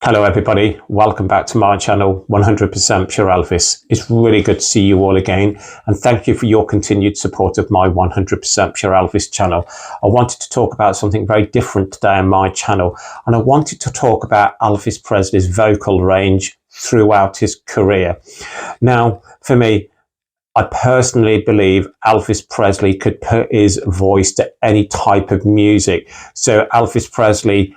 Hello everybody, welcome back to my channel 100% Pure Elvis. It's really good to see you all again, and thank you for your continued support of my 100% Pure Elvis channel. I wanted to talk about something very different today on my channel, and I wanted to talk about Elvis Presley's vocal range throughout his career. Now, for me, I personally believe Elvis Presley could put his voice to any type of music. So Elvis Presley,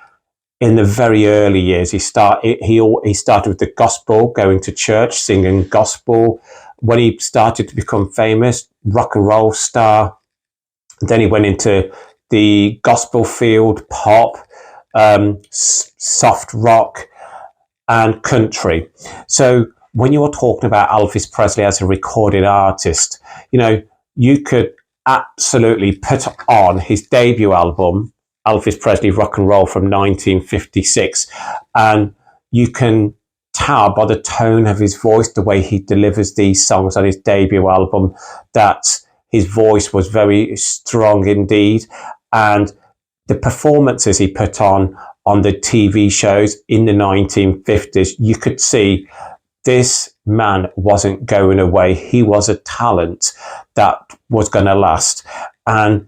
in the very early years, he started with the gospel, going to church, singing gospel. When he started to become famous, rock and roll star. Then he went into the gospel field, pop, soft rock, and country. So when you're talking about Elvis Presley as a recorded artist, you could absolutely put on his debut album, Elvis Presley Rock and Roll from 1956, and you can tell by the tone of his voice, the way he delivers these songs on his debut album, that his voice was very strong indeed. And the performances he put on the TV shows in the 1950s, you could see this man wasn't going away. He was a talent that was going to last. And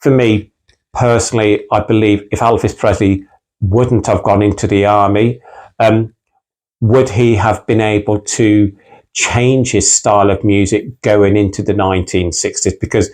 for me, personally, I believe if Elvis Presley wouldn't have gone into the army, would he have been able to change his style of music going into the 1960s? Because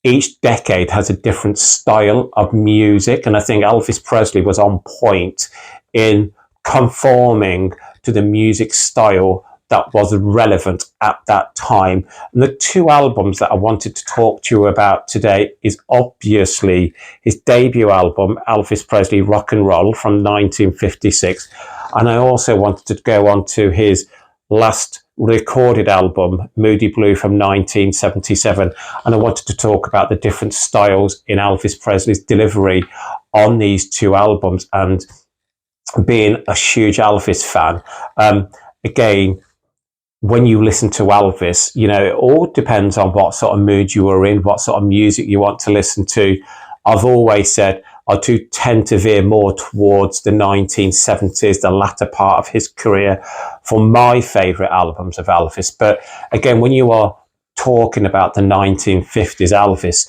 each decade has a different style of music, and I think Elvis Presley was on point in conforming to the music style that was relevant at that time. And the two albums that I wanted to talk to you about today is obviously his debut album, Elvis Presley Rock and Roll from 1956. And I also wanted to go on to his last recorded album, Moody Blue from 1977. And I wanted to talk about the different styles in Elvis Presley's delivery on these two albums. And being a huge Elvis fan, again, when you listen to Elvis, it all depends on what sort of mood you are in, what sort of music you want to listen to. I've always said I do tend to veer more towards the 1970s, the latter part of his career, for my favourite albums of Elvis. But again, when you are talking about the 1950s Elvis,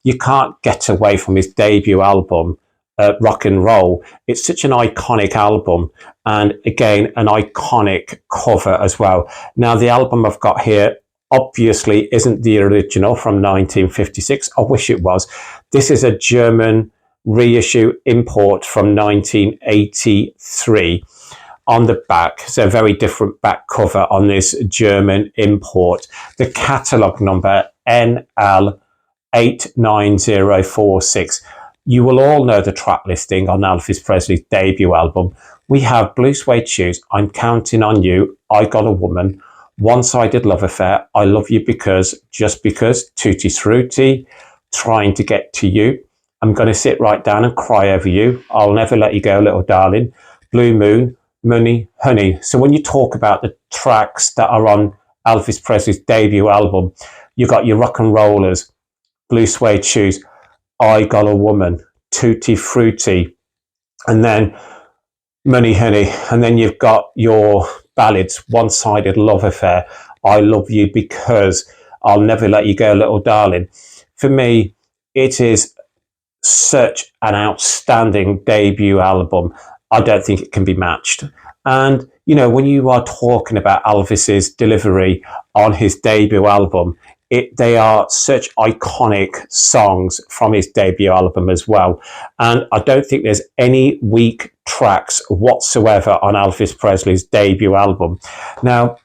you can't get away from his debut album, Rock and Roll. It's such an iconic album, and again, an iconic cover as well. Now, the album I've got here obviously isn't the original from 1956. I wish it was. This is a German reissue import from 1983 on the back. So a very different back cover on this German import. The catalogue number NL89046. You will all know the track listing on Elvis Presley's debut album. We have Blue Suede Shoes, I'm Counting on You, I Got a Woman, One-Sided Love Affair, I Love You Because, Just Because, Tutti Frutti, Trying to Get to You, I'm Gonna Sit Right Down and Cry Over You, I'll Never Let You Go, Little Darling, Blue Moon, Money, Honey. So when you talk about the tracks that are on Elvis Presley's debut album, you got your Rock and Rollers, Blue Suede Shoes, I Got a Woman, Tutti Frutti, and then Money Honey, and then you've got your ballads, One-Sided Love Affair, I Love You Because, I'll Never Let You Go, Little Darling. For me, it is such an outstanding debut album. I don't think it can be matched. And, when you are talking about Elvis's delivery on his debut album, they are such iconic songs from his debut album as well. And I don't think there's any weak tracks whatsoever on Elvis Presley's debut album. Now,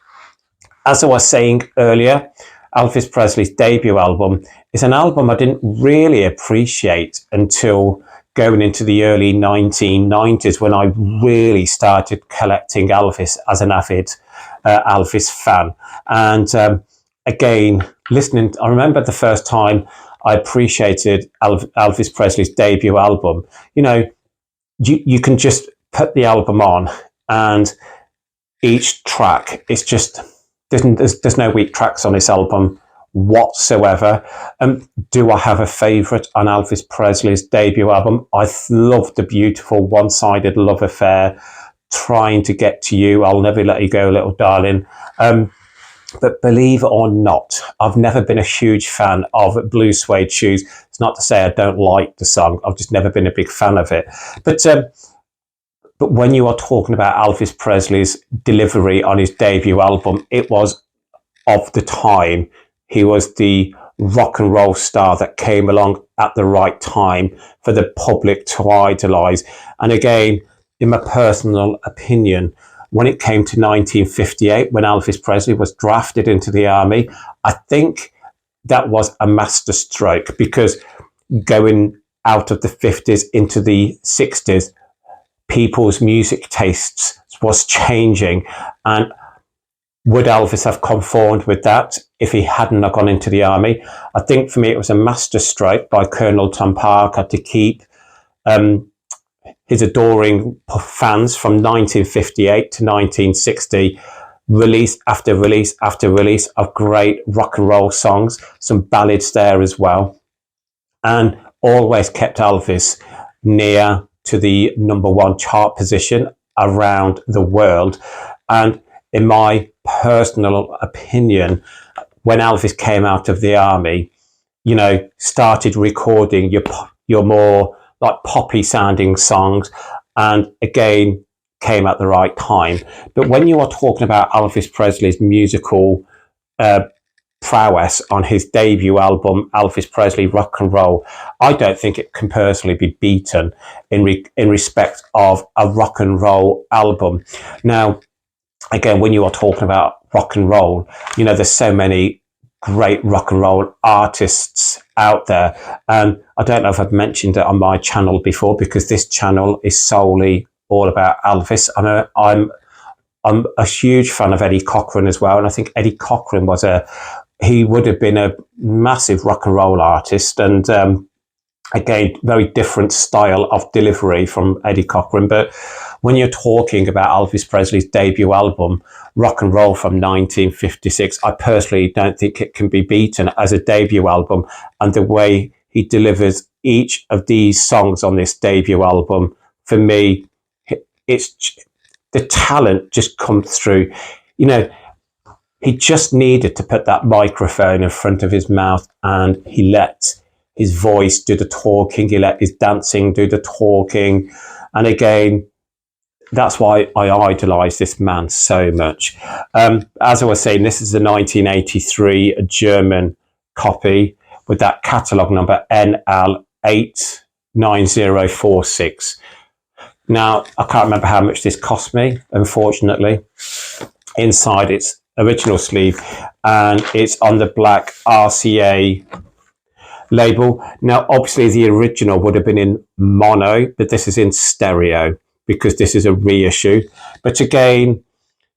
as I was saying earlier, Elvis Presley's debut album is an album I didn't really appreciate until going into the early 1990s, when I really started collecting Elvis as an avid Elvis fan. And again, listening, I remember the first time I appreciated Elvis Presley's debut album. You can just put the album on, and each track is just, there's no weak tracks on this album whatsoever. Do I have a favourite on Elvis Presley's debut album? I love the beautiful One-Sided Love Affair, Trying to Get to You, I'll Never Let You Go, Little Darling. But believe it or not, I've never been a huge fan of Blue Suede Shoes. It's not to say I don't like the song. I've just never been a big fan of it. But when you are talking about Elvis Presley's delivery on his debut album, it was of the time. He was the rock and roll star that came along at the right time for the public to idolize. And again, in my personal opinion, when it came to 1958, when Elvis Presley was drafted into the army, I think that was a masterstroke, because going out of the 50s into the 60s, people's music tastes was changing. And would Elvis have conformed with that if he hadn't gone into the army? I think for me it was a masterstroke by Colonel Tom Parker to keep his adoring fans from 1958 to 1960, release after release after release of great rock and roll songs, some ballads there as well, and always kept Elvis near to the #1 chart position around the world. And in my personal opinion, when Elvis came out of the army, started recording your more like poppy sounding songs, and again came at the right time. But when you are talking about Elvis Presley's musical prowess on his debut album, Elvis Presley Rock and Roll, I don't think it can personally be beaten in respect of a rock and roll album. Now, again, when you are talking about rock and roll, there's so many great rock and roll artists out there. And I don't know if I've mentioned it on my channel before, because this channel is solely all about Elvis. I'm a huge fan of Eddie Cochran as well. And I think Eddie Cochran he would have been a massive rock and roll artist. And again, very different style of delivery from Eddie Cochran. But when you're talking about Elvis Presley's debut album, Rock and Roll from 1956, I personally don't think it can be beaten as a debut album. And the way he delivers each of these songs on this debut album, for me, it's the talent just comes through. He just needed to put that microphone in front of his mouth, and he let his voice do the talking, he let his dancing do the talking. And again, that's why I idolise this man so much. As I was saying, this is a 1983 German copy with that catalogue number NL89046. Now, I can't remember how much this cost me, unfortunately. Inside its original sleeve, and it's on the black RCA label. Now, obviously, the original would have been in mono, but this is in stereo, because this is a reissue. But again,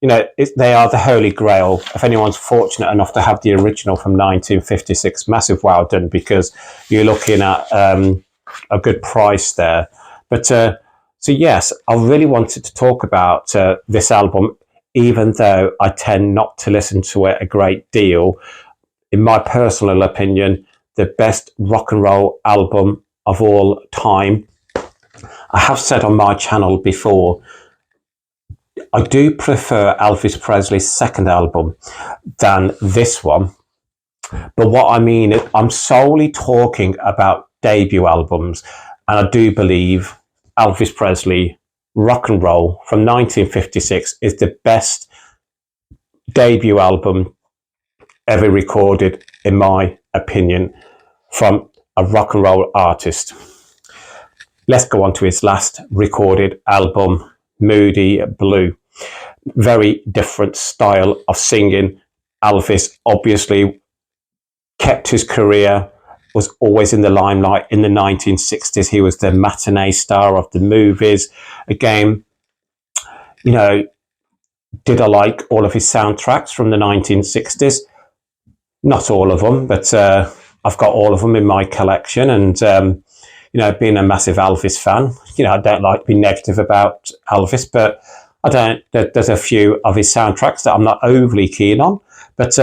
they are the holy grail. If anyone's fortunate enough to have the original from 1956, massive well done, because you're looking at a good price there. But so yes, I really wanted to talk about this album, even though I tend not to listen to it a great deal. In my personal opinion, the best rock and roll album of all time. I have said on my channel before, I do prefer Elvis Presley's second album than this one. But what I mean is, I'm solely talking about debut albums. And I do believe Elvis Presley Rock and Roll from 1956 is the best debut album ever recorded, in my opinion, from a rock and roll artist. Let's go on to his last recorded album, Moody Blue. Very different style of singing. Elvis obviously kept his career, was always in the limelight. In the 1960s, he was the matinee star of the movies. Again, did I like all of his soundtracks from the 1960s? Not all of them, but I've got all of them in my collection. And being a massive Elvis fan, I don't like to be negative about Elvis, but there's a few of his soundtracks that I'm not overly keen on. But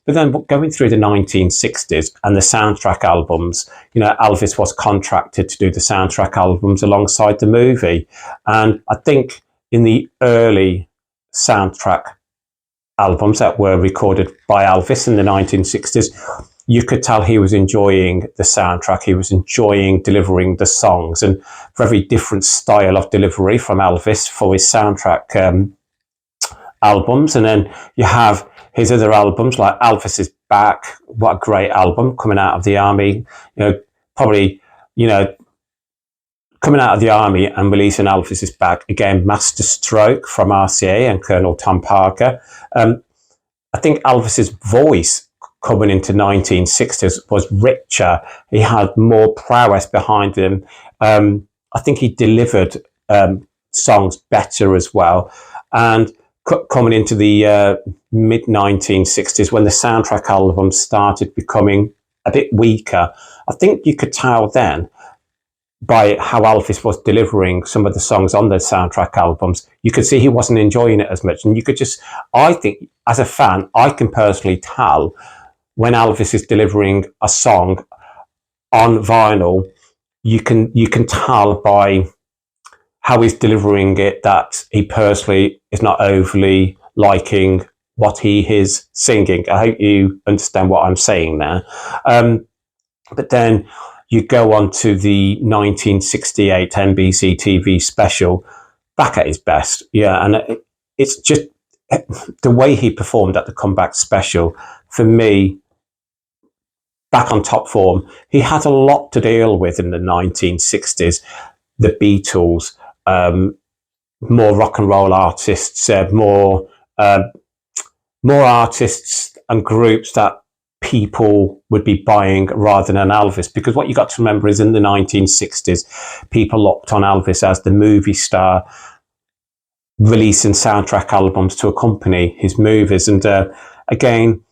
But then going through the 1960s and the soundtrack albums, Elvis was contracted to do the soundtrack albums alongside the movie. And I think in the early soundtrack albums that were recorded by Elvis in the 1960s, you could tell he was enjoying the soundtrack. He was enjoying delivering the songs, and very different style of delivery from Elvis for his soundtrack albums. And then you have his other albums like Elvis is Back. What a great album, coming out of the army, probably, coming out of the army and releasing Elvis is Back. Again, master stroke from RCA and Colonel Tom Parker. I think Elvis's voice coming into 1960s was richer. He had more prowess behind him. I think he delivered songs better as well. And coming into the mid 1960s, when the soundtrack albums started becoming a bit weaker, I think you could tell then by how Elvis was delivering some of the songs on the soundtrack albums, you could see he wasn't enjoying it as much. And you could just, I think, as a fan, I can personally tell when Elvis is delivering a song on vinyl, you can tell by how he's delivering it that he personally is not overly liking what he is singing. I hope you understand what I'm saying there. But then you go on to the 1968 NBC TV special, Back at His Best. Yeah, and it's just the way he performed at the comeback special, for me, back on top form. He had a lot to deal with in the 1960s. The Beatles, more rock and roll artists, more artists and groups that people would be buying rather than Elvis. Because what you got to remember is in the 1960s, people looked on Elvis as the movie star, releasing soundtrack albums to accompany his movies. And again,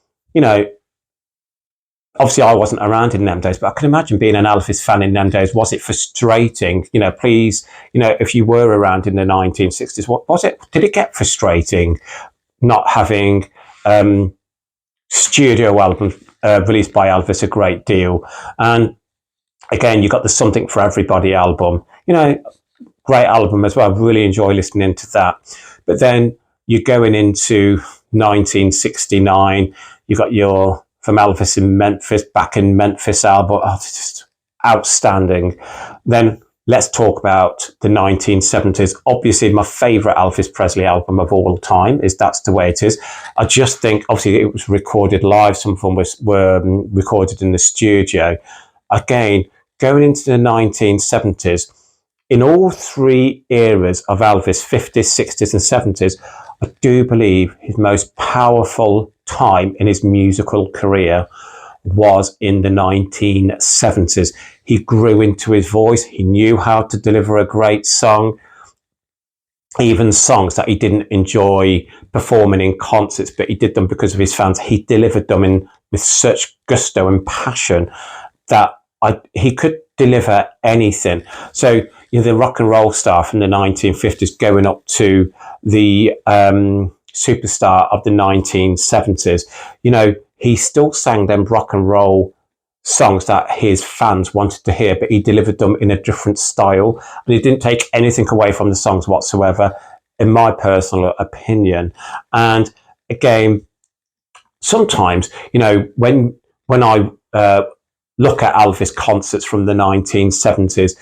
obviously I wasn't around in them days, but I can imagine being an Elvis fan in them days. Was it frustrating? Please, if you were around in the 1960s, what was it? Did it get frustrating not having studio albums released by Elvis a great deal? And again, you got the Something for Everybody album, great album as well. I really enjoy listening to that. But then you're going into 1969, you've got your From Elvis in Memphis, Back in Memphis album. Oh, it's just outstanding. Then let's talk about the 1970s. Obviously, my favourite Elvis Presley album of all time is That's the Way It Is. I just think, obviously, it was recorded live. Some of them were recorded in the studio. Again, going into the 1970s, in all three eras of Elvis, 50s, 60s and 70s, I do believe his most powerful time in his musical career was in the 1970s. He grew into his voice. He knew how to deliver a great song. Even songs that he didn't enjoy performing in concerts, but he did them because of his fans. He delivered them with such gusto and passion that he could deliver anything. So, the rock and roll star from the 1950s going up to the superstar of the 1970s, he still sang them rock and roll songs that his fans wanted to hear, but he delivered them in a different style. And he didn't take anything away from the songs whatsoever, in my personal opinion. And again, sometimes, when I look at Elvis concerts from the 1970s,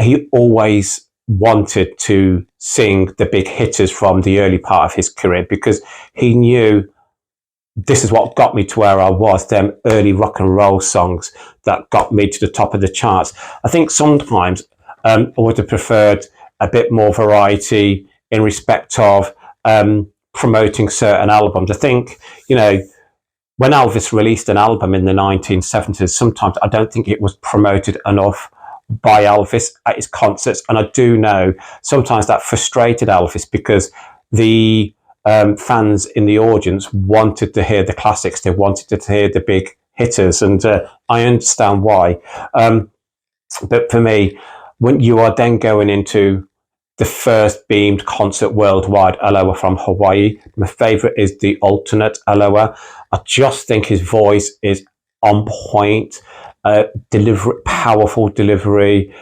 he always wanted to sing the big hitters from the early part of his career, because he knew this is what got me to where I was, them early rock and roll songs that got me to the top of the charts. I think sometimes I would have preferred a bit more variety in respect of promoting certain albums. I think, when Elvis released an album in the 1970s, sometimes I don't think it was promoted enough by Elvis at his concerts. And I do know sometimes that frustrated Elvis, because the fans in the audience wanted to hear the classics. They wanted to hear the big hitters. And I understand why. But for me, when you are then going into the first beamed concert worldwide, Aloha from Hawaii. My favorite is the alternate Aloha. I just think his voice is on point, powerful delivery.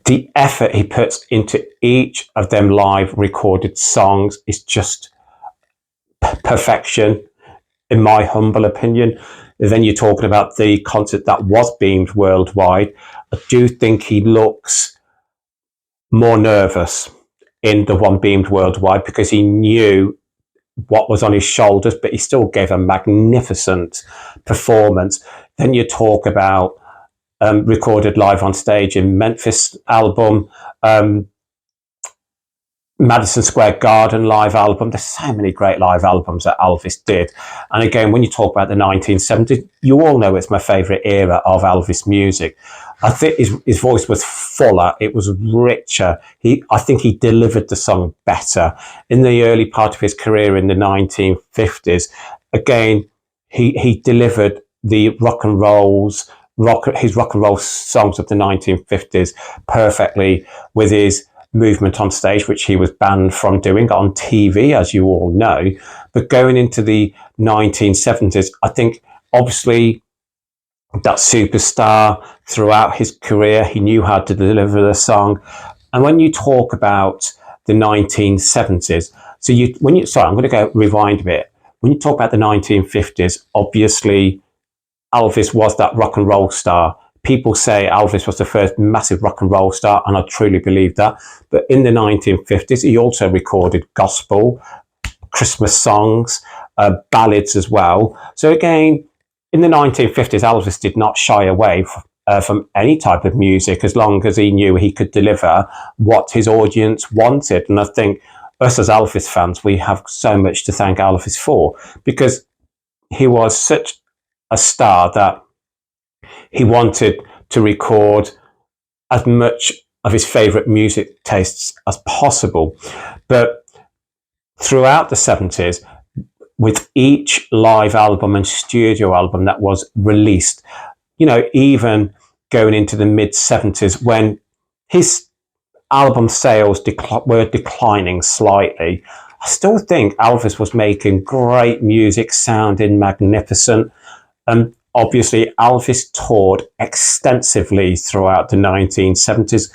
The effort he puts into each of them live recorded songs is just perfection, in my humble opinion. And then you're talking about the concert that was beamed worldwide. I do think he looks more nervous in the one beamed worldwide because he knew what was on his shoulders, but he still gave a magnificent performance. Then you talk about recorded live on stage in Memphis album, Madison Square Garden live album. There's so many great live albums that Elvis did. And again, when you talk about the 1970s, you all know it's my favorite era of Elvis music. I think his voice was fuller. It was richer. I think he delivered the song better. In the early part of his career in the 1950s, again, he delivered the his rock and roll songs of the 1950s perfectly with his movement on stage, which he was banned from doing on TV, as you all know. But going into the 1970s, I think obviously that superstar throughout his career, he knew how to deliver the song. And when you talk about the 1970s, I'm going to go rewind a bit. When you talk about the 1950s, obviously Elvis was that rock and roll star. People say Elvis was the first massive rock and roll star, and I truly believe that. But in the 1950s, he also recorded gospel, Christmas songs, ballads as well. So again, in the 1950s, Elvis did not shy away from any type of music as long as he knew he could deliver what his audience wanted. And I think us as Elvis fans, we have so much to thank Elvis for, because he was such a star that he wanted to record as much of his favorite music tastes as possible. But throughout the 70s, with each live album and studio album that was released, even going into the mid 70s, when his album sales were declining slightly, I still think Elvis was making great music, sounding magnificent. Obviously, Elvis toured extensively throughout the 1970s,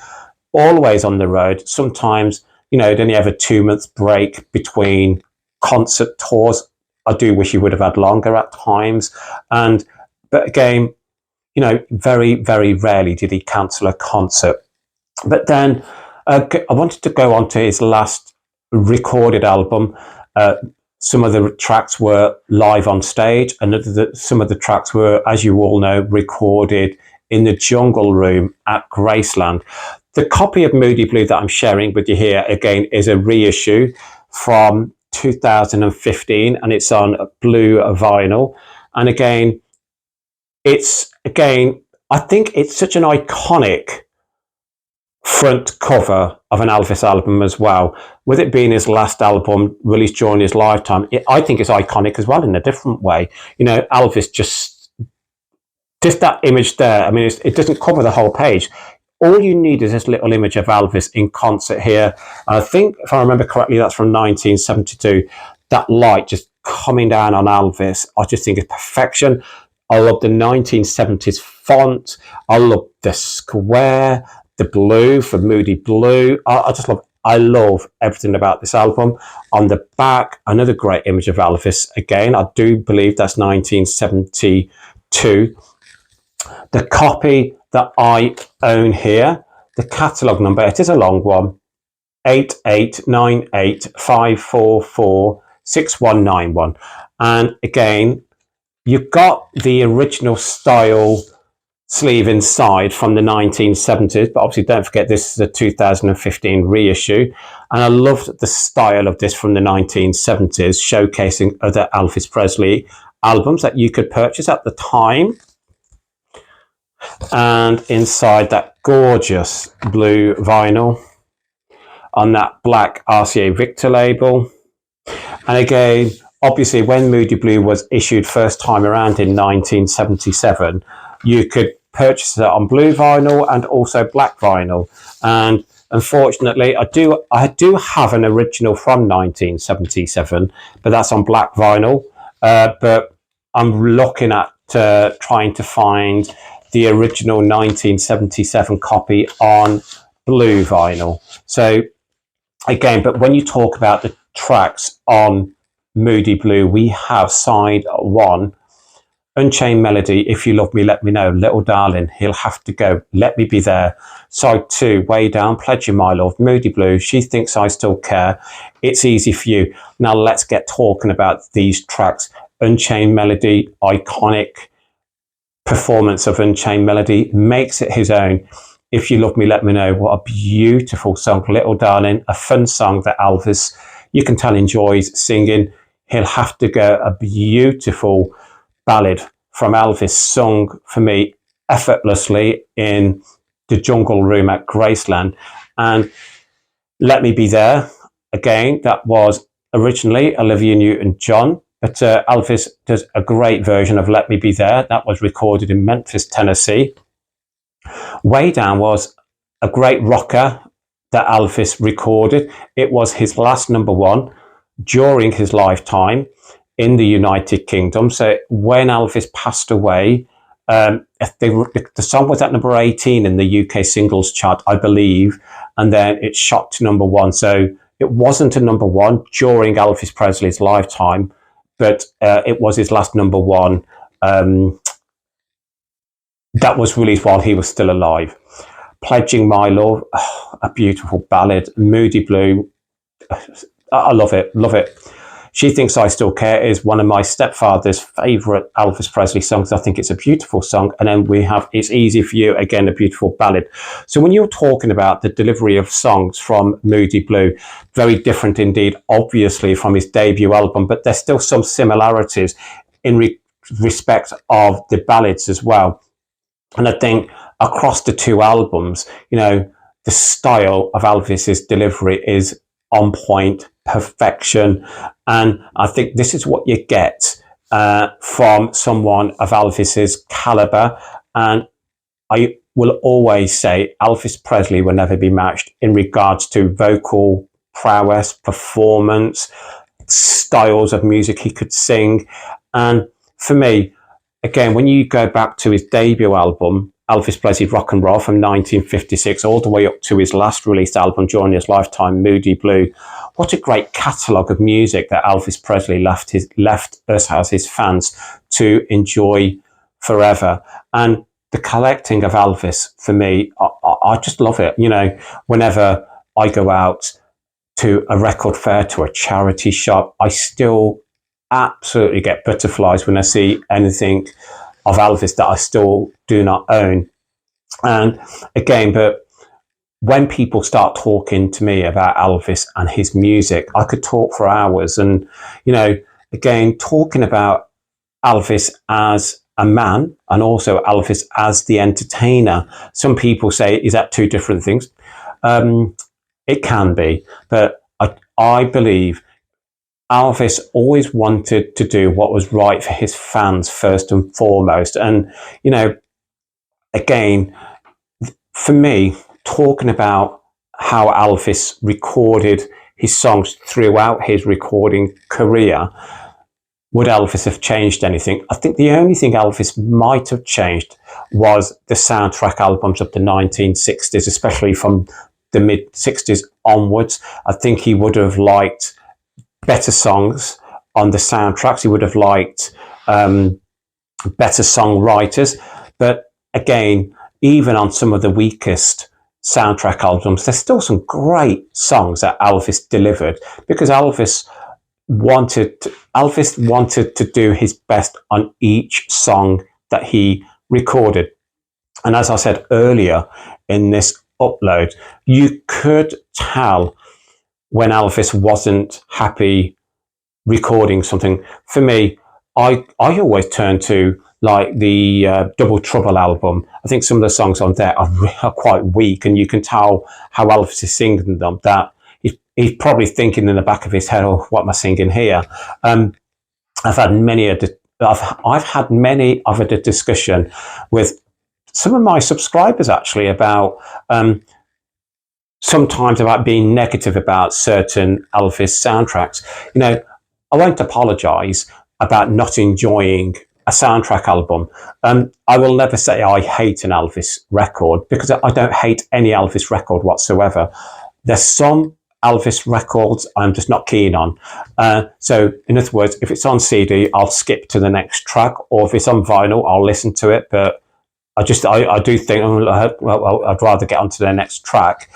always on the road. Sometimes, he'd only have a 2-month break between concert tours. I do wish he would have had longer at times. But again, very, very rarely did he cancel a concert. But then I wanted to go on to his last recorded album. Some of the tracks were live on stage, and some of the tracks were, as you all know, recorded in the Jungle Room at Graceland. The copy of Moody Blue that I'm sharing with you here, again, is a reissue from 2015, and it's on blue vinyl. And again, I think it's such an iconic front cover of an Elvis album as well, with it being his last album released during his lifetime. I think it's iconic as well in a different way. Elvis just that image there. I mean, it doesn't cover the whole page. All you need is this little image of Elvis in concert here. I think, if I remember correctly, that's from 1972. That light just coming down on Elvis, I just think it's perfection. I love the 1970s font. I love the square, the blue for Moody Blue. I love everything about this album. On the back, another great image of Elvis. Again, I do believe that's 1972. The copy that I own here, the catalogue number, it is a long one, 889854469191. And again, you've got the original style sleeve inside from the 1970s, but obviously don't forget this is a 2015 reissue. And I loved the style of this from the 1970s, showcasing other Elvis Presley albums that you could purchase at the time. And inside that gorgeous blue vinyl on that black RCA Victor label. And again, obviously when Moody Blue was issued first time around in 1977, you could purchase it on blue vinyl and also black vinyl. And Unfortunately, I do have an original from 1977, but that's on black vinyl. But I'm looking at trying to find the original 1977 copy on blue vinyl. So again, but when you talk about the tracks on Moody Blue, we have side one, Unchained Melody, If You Love Me, Let Me Know, Little Darling, He'll Have to Go, Let Me Be There. Side two, Way Down, Pledge You My Love, Moody Blue, She Thinks I Still Care, It's Easy For You. Now let's get talking about these tracks. Unchained Melody, iconic performance of Unchained Melody, makes it his own. If You Love Me, Let Me Know, what a beautiful song. Little Darling, a fun song that Elvis, you can tell, enjoys singing. He'll Have to Go, a beautiful ballad from Elvis, sung for me effortlessly in the jungle room at Graceland. And Let Me Be There, again, that was originally Olivia Newton-John, but Elvis does a great version of Let Me Be There. That was recorded in Memphis, Tennessee. Way Down was a great rocker that Elvis recorded. It was his last number one during his lifetime in the United Kingdom. So when Elvis passed away, the song was at number 18 in the UK singles chart, I believe, and then it shot to number one. So it wasn't a number one during Elvis Presley's lifetime, but it was his last number one that was released while he was still alive. Pledging My Love, a beautiful ballad. Moody Blue, I love it, love it. She Thinks I Still Care is one of my stepfather's favourite Elvis Presley songs. I think it's a beautiful song. And then we have It's Easy For You, again, a beautiful ballad. So when you're talking about the delivery of songs from Moody Blue, very different indeed, obviously, from his debut album, but there's still some similarities in respect of the ballads as well. And I think across the two albums, the style of Elvis's delivery is on point, perfection. And I think this is what you get from someone of Elvis's caliber. And I will always say Elvis Presley will never be matched in regards to vocal prowess, performance, styles of music he could sing. And for me, again, when you go back to his debut album, Elvis Presley Rock and Roll from 1956, all the way up to his last released album during his lifetime, Moody Blue, what a great catalogue of music that Elvis Presley left us as his fans to enjoy forever. And the collecting of Elvis, for me, I just love it. Whenever I go out to a record fair, to a charity shop, I still absolutely get butterflies when I see anything of Elvis that I still do not own. And again, but when people start talking to me about Elvis and his music, I could talk for hours. And, again, talking about Elvis as a man and also Elvis as the entertainer, some people say, is that two different things? It can be, but I believe Elvis always wanted to do what was right for his fans first and foremost. And, again, for me, talking about how Elvis recorded his songs throughout his recording career, would Elvis have changed anything? I think the only thing Elvis might have changed was the soundtrack albums of the 1960s, especially from the mid-60s onwards. I think he would have liked better songs on the soundtracks. He would have liked better songwriters. But again, even on some of the weakest soundtrack albums, there's still some great songs that Elvis delivered, because Elvis wanted to do his best on each song that he recorded. And as I said earlier in this upload, you could tell when Elvis wasn't happy recording something. For me, I always turn to like the Double Trouble album. I think some of the songs on there are quite weak, and you can tell how Elvis is singing them, that he's probably thinking in the back of his head, oh, what am I singing here? I've had many of the discussion with some of my subscribers actually about sometimes about being negative about certain Elvis soundtracks. You know, I won't apologise about not enjoying a soundtrack album. I will never say I hate an Elvis record, because I don't hate any Elvis record whatsoever. There's some Elvis records I'm just not keen on. So, in other words, if it's on CD, I'll skip to the next track, or if it's on vinyl, I'll listen to it. But I do think, well, I'd rather get onto the next track.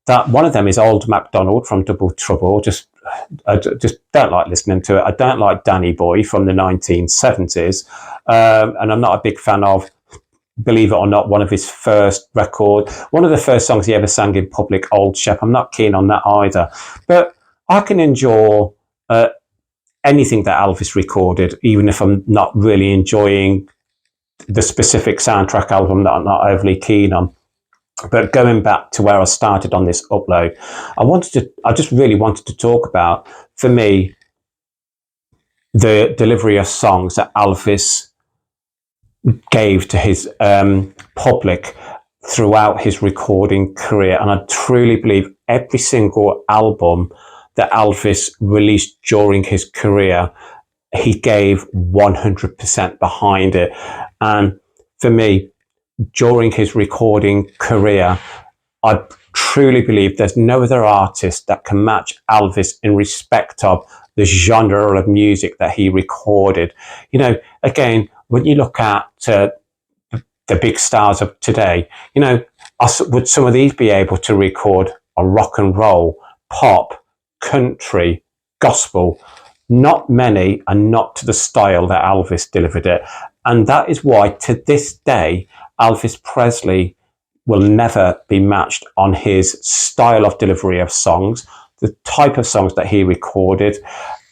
That one of them is Old MacDonald from Double Trouble. I just don't like listening to it. I don't like Danny Boy from the 1970s, and I'm not a big fan of, believe it or not, one of his first record, one of the first songs he ever sang in public, Old Shep. I'm not keen on that either. But I can enjoy anything that Elvis recorded, even if I'm not really enjoying the specific soundtrack album that I'm not overly keen on. But going back to where I started on this upload, I just really wanted to talk about, for me, the delivery of songs that Elvis gave to his public throughout his recording career. And I truly believe every single album that Elvis released during his career, he gave 100% behind it. And for me, during his recording career, I truly believe there's no other artist that can match Elvis in respect of the genre of music that he recorded. You know, again, when you look at the big stars of today, you know, would some of these be able to record a rock and roll, pop, country, gospel? Not many, and not to the style that Elvis delivered it. And that is why, to this day, Elvis Presley will never be matched on his style of delivery of songs, the type of songs that he recorded.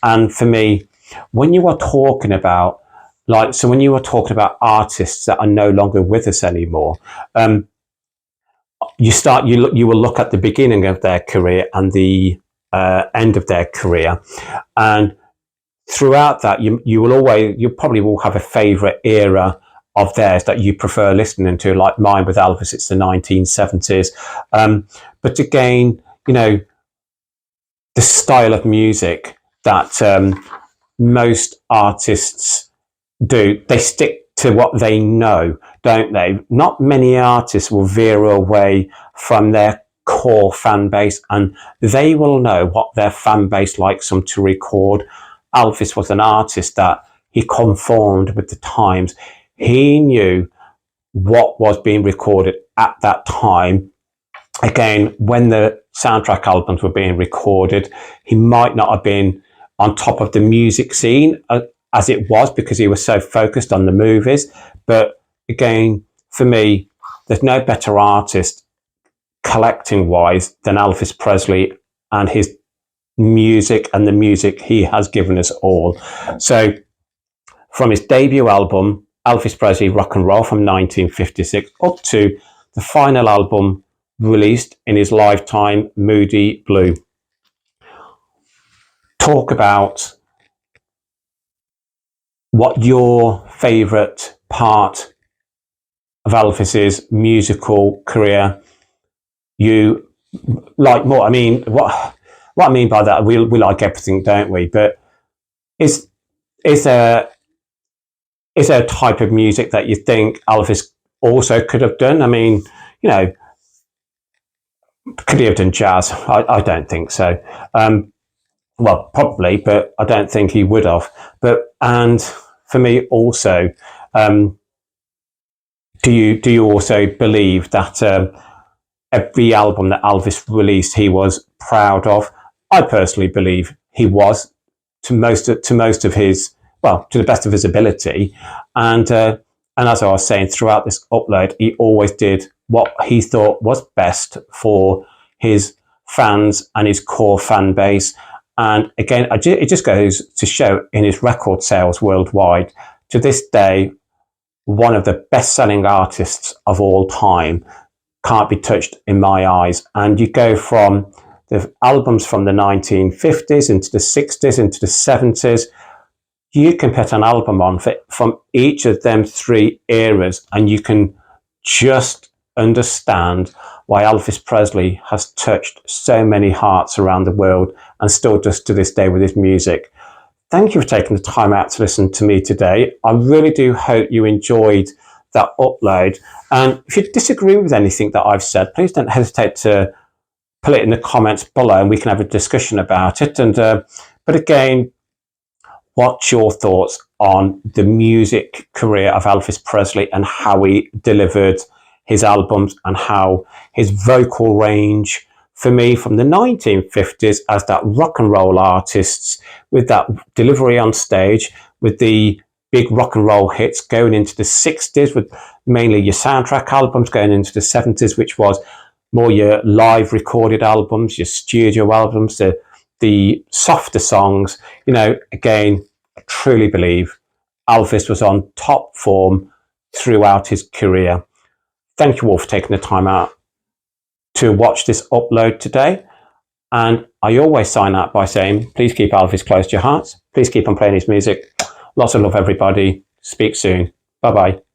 And for me, when you are talking about, when you are talking about artists that are no longer with us anymore, you will look at the beginning of their career and the end of their career, and throughout that, you probably will have a favourite era of theirs that you prefer listening to. Like mine with Elvis, it's the 1970s. But again, you know, the style of music that most artists do, they stick to what they know, don't they? Not many artists will veer away from their core fan base, and they will know what their fan base likes them to record. Elvis was an artist that he conformed with the times. He knew what was being recorded at that time. Again, when the soundtrack albums were being recorded, he might not have been on top of the music scene as it was, because he was so focused on the movies. But again, for me, there's no better artist collecting wise than Elvis Presley and his music, and the music he has given us all. So from his debut album, Elvis Presley Rock and Roll from 1956, up to the final album released in his lifetime, Moody Blue. Talk about what your favourite part of Elvis's musical career you like more. I mean, what I mean by that, we like everything, don't we? But is there a type of music that you think Elvis also could have done? I mean, you know, could he have done jazz? I don't think so. Well, probably, but I don't think he would have. And for me also, do you also believe that every album that Elvis released he was proud of? I personally believe he was, to most of his, well, to the best of his ability. And as I was saying throughout this upload, he always did what he thought was best for his fans and his core fan base. And again, it just goes to show in his record sales worldwide, to this day, one of the best-selling artists of all time, can't be touched in my eyes. And you go from the albums from the 1950s into the 60s, into the 70s, you can put an album on from each of them three eras, and you can just understand why Elvis Presley has touched so many hearts around the world and still does to this day with his music. Thank you for taking the time out to listen to me today. I really do hope you enjoyed that upload. And if you disagree with anything that I've said, please don't hesitate to put it in the comments below and we can have a discussion about it. And but again, what's your thoughts on the music career of Elvis Presley and how he delivered his albums and how his vocal range, for me, from the 1950s as that rock and roll artist with that delivery on stage, with the big rock and roll hits going into the 60s, with mainly your soundtrack albums, going into the 70s, which was more your live recorded albums, your studio albums, the softer songs. You know, again, I truly believe Elvis was on top form throughout his career. Thank you all for taking the time out to watch this upload today. And I always sign out by saying, please keep Elvis close to your hearts. Please keep on playing his music. Lots of love, everybody. Speak soon. Bye-bye.